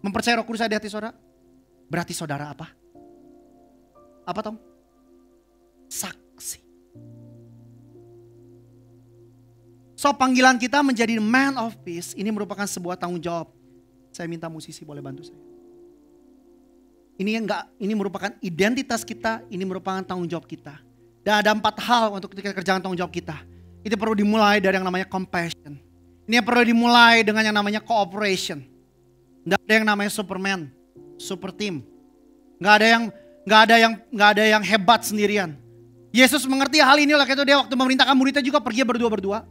Mempercayai Roh Kudus ada di hati saudara? Berarti saudara apa? Apa Tom? Saksi. So panggilan kita menjadi man of peace. Ini merupakan sebuah tanggung jawab. Saya minta musisi boleh bantu saya. Ini merupakan identitas kita, ini merupakan tanggung jawab kita. Dan ada 4 hal untuk kita kerjakan tanggung jawab kita. Itu perlu dimulai dari yang namanya compassion. Ini perlu dimulai dengan yang namanya cooperation. Tidak ada yang namanya Superman, super team. Nggak ada yang hebat sendirian. Yesus mengerti hal ini, oleh karena itu dia waktu memerintahkan muridnya juga pergi berdua-berdua.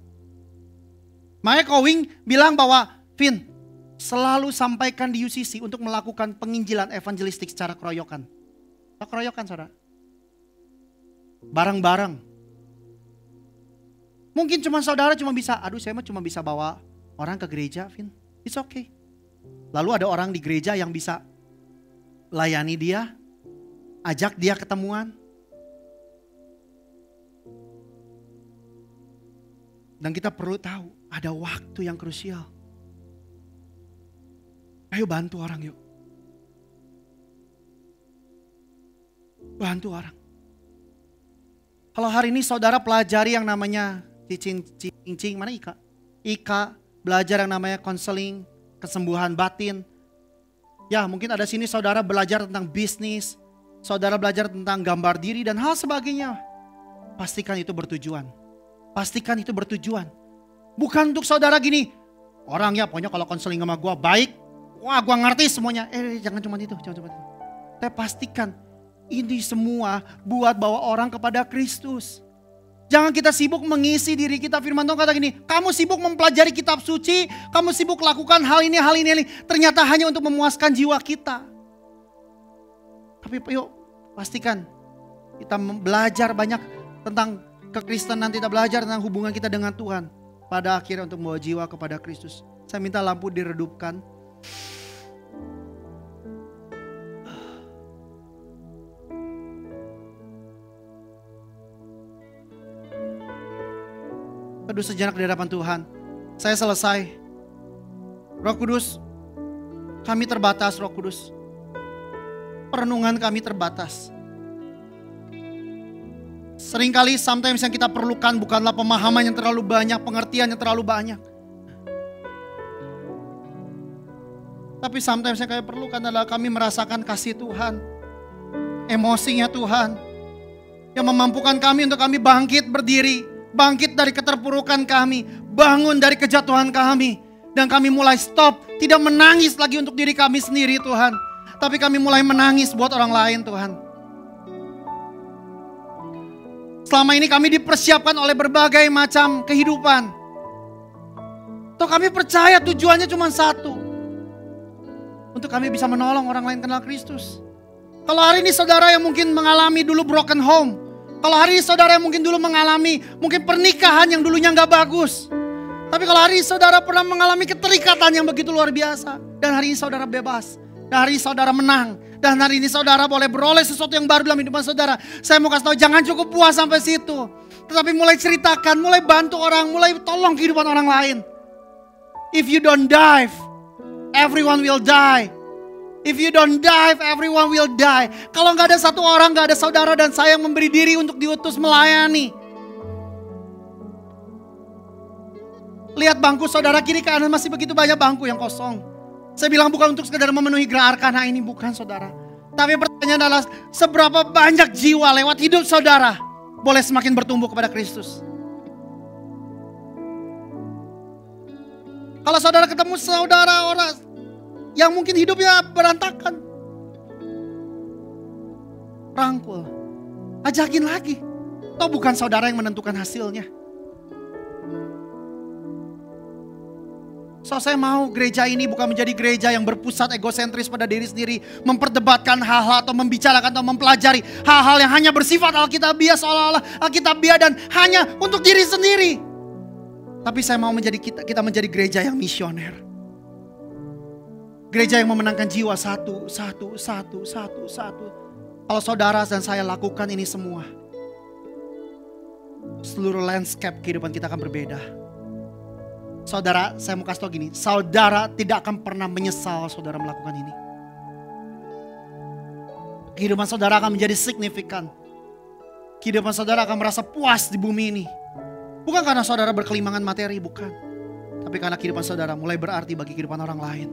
Makanya Kowing bilang bahwa, Vin, selalu sampaikan di UCC untuk melakukan penginjilan evangelistik secara keroyokan. Keroyokan saudara. Bareng-bareng. Mungkin saudara cuma bisa, saya cuma bisa bawa orang ke gereja, Vin. It's okay. Lalu ada orang di gereja yang bisa layani dia, ajak dia ketemuan. Dan kita perlu tahu ada waktu yang krusial. Ayo bantu orang yuk. Bantu orang. Kalau hari ini saudara pelajari yang namanya cicing, mana Ika? Ika belajar yang namanya konseling, kesembuhan batin. Ya mungkin ada sini saudara belajar tentang bisnis. Saudara belajar tentang gambar diri dan hal sebagainya. Pastikan itu bertujuan. Pastikan itu bertujuan. Bukan untuk saudara gini. Orangnya pokoknya kalau konseling sama gue baik. Wah gue ngerti semuanya. Jangan cuma itu. Tapi pastikan ini semua buat bawa orang kepada Kristus. Jangan kita sibuk mengisi diri kita. Firman Tuhan kata gini, kamu sibuk mempelajari kitab suci. Kamu sibuk lakukan hal ini. Ternyata hanya untuk memuaskan jiwa kita. Tapi yuk pastikan kita belajar banyak tentang kekristenan. Kita belajar tentang hubungan kita dengan Tuhan. Pada akhirnya untuk membawa jiwa kepada Kristus. Saya minta lampu diredupkan. Teduh sejenak di hadapan Tuhan. Saya selesai. Roh Kudus, kami terbatas Roh Kudus. Perenungan kami terbatas. Seringkali sometimes yang kita perlukan bukanlah pemahaman yang terlalu banyak, pengertian yang terlalu banyak. Tapi sometimes yang kami perlukan adalah kami merasakan kasih Tuhan. Emosinya Tuhan. Yang memampukan kami untuk kami bangkit berdiri. Bangkit dari keterpurukan kami. Bangun dari kejatuhan kami. Dan kami mulai stop. Tidak menangis lagi untuk diri kami sendiri Tuhan. Tapi kami mulai menangis buat orang lain Tuhan. Selama ini kami dipersiapkan oleh berbagai macam kehidupan. Toh kami percaya tujuannya cuma satu. Untuk kami bisa menolong orang lain kenal Kristus. Kalau hari ini saudara yang mungkin mengalami dulu broken home. Kalau hari ini saudara yang mungkin dulu mengalami mungkin pernikahan yang dulunya nggak bagus. Tapi kalau hari ini saudara pernah mengalami keterikatan yang begitu luar biasa. Dan hari ini saudara bebas. Dan hari ini saudara menang. Dan hari ini saudara boleh beroleh sesuatu yang baru dalam hidup saudara. Saya mau kasih tahu, jangan cukup puas sampai situ. Tetapi mulai ceritakan, mulai bantu orang, mulai tolong kehidupan orang lain. If you don't dive, everyone will die. If you don't dive, everyone will die. Kalau nggak ada satu orang, nggak ada saudara dan saya yang memberi diri untuk diutus melayani. Lihat bangku saudara kiri kanan masih begitu banyak bangku yang kosong. Saya bilang bukan untuk sekedar memenuhi gelar Arkana ini, bukan saudara. Tapi pertanyaan adalah seberapa banyak jiwa lewat hidup saudara boleh semakin bertumbuh kepada Kristus. Kalau saudara ketemu saudara orang yang mungkin hidupnya berantakan, rangkul, ajakin lagi. Toh bukan saudara yang menentukan hasilnya. So saya mau gereja ini bukan menjadi gereja yang berpusat egosentris pada diri sendiri, memperdebatkan hal-hal atau membicarakan atau mempelajari hal-hal yang hanya bersifat alkitabiah, seolah-olah alkitabiah dan hanya untuk diri sendiri. Tapi saya mau kita menjadi gereja yang misioner. Gereja yang memenangkan jiwa satu. Kalau saudara dan saya lakukan ini semua, seluruh landscape kehidupan kita akan berbeda. Saudara, saya mau kasih tau gini, saudara tidak akan pernah menyesal saudara melakukan ini. Kehidupan saudara akan menjadi signifikan. Kehidupan saudara akan merasa puas di bumi ini. Bukan karena saudara berkelimangan materi, bukan. Tapi karena kehidupan saudara mulai berarti bagi kehidupan orang lain.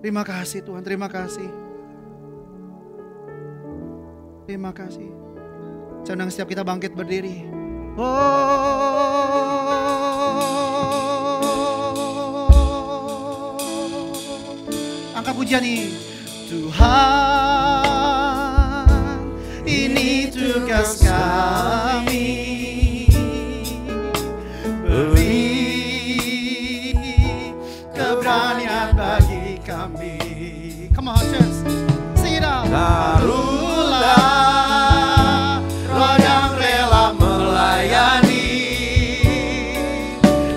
Terima kasih Tuhan, terima kasih. Terima kasih. Saya undang setiap kita bangkit berdiri. Angkat pujian ini. Tuhan, ini tugas kami, beri keberanian bagi kami. Come on, church, sing it out. Taruhlah roh yang rela melayani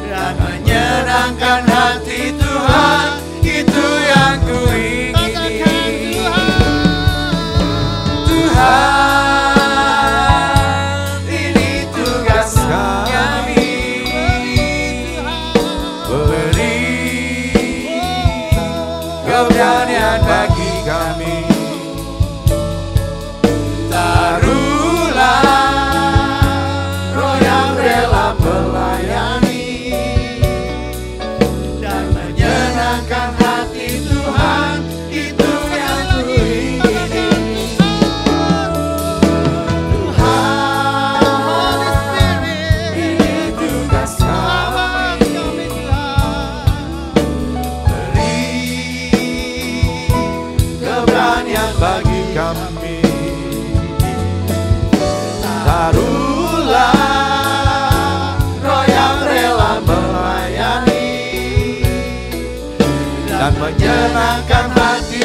dan menyenangkan hati Tuhan, itu yang ku ingini. Tuhan, ini tugas kami, beri keberanian bagi kami. Taruhlah roh yang rela melayani dan menyenangkan hati Tuhan, itu yang ku ingini. Tuhan, ini tugas kami, beri keberanian bagi kami. Taruhlah roh yang rela melayani dan menyenangkan hati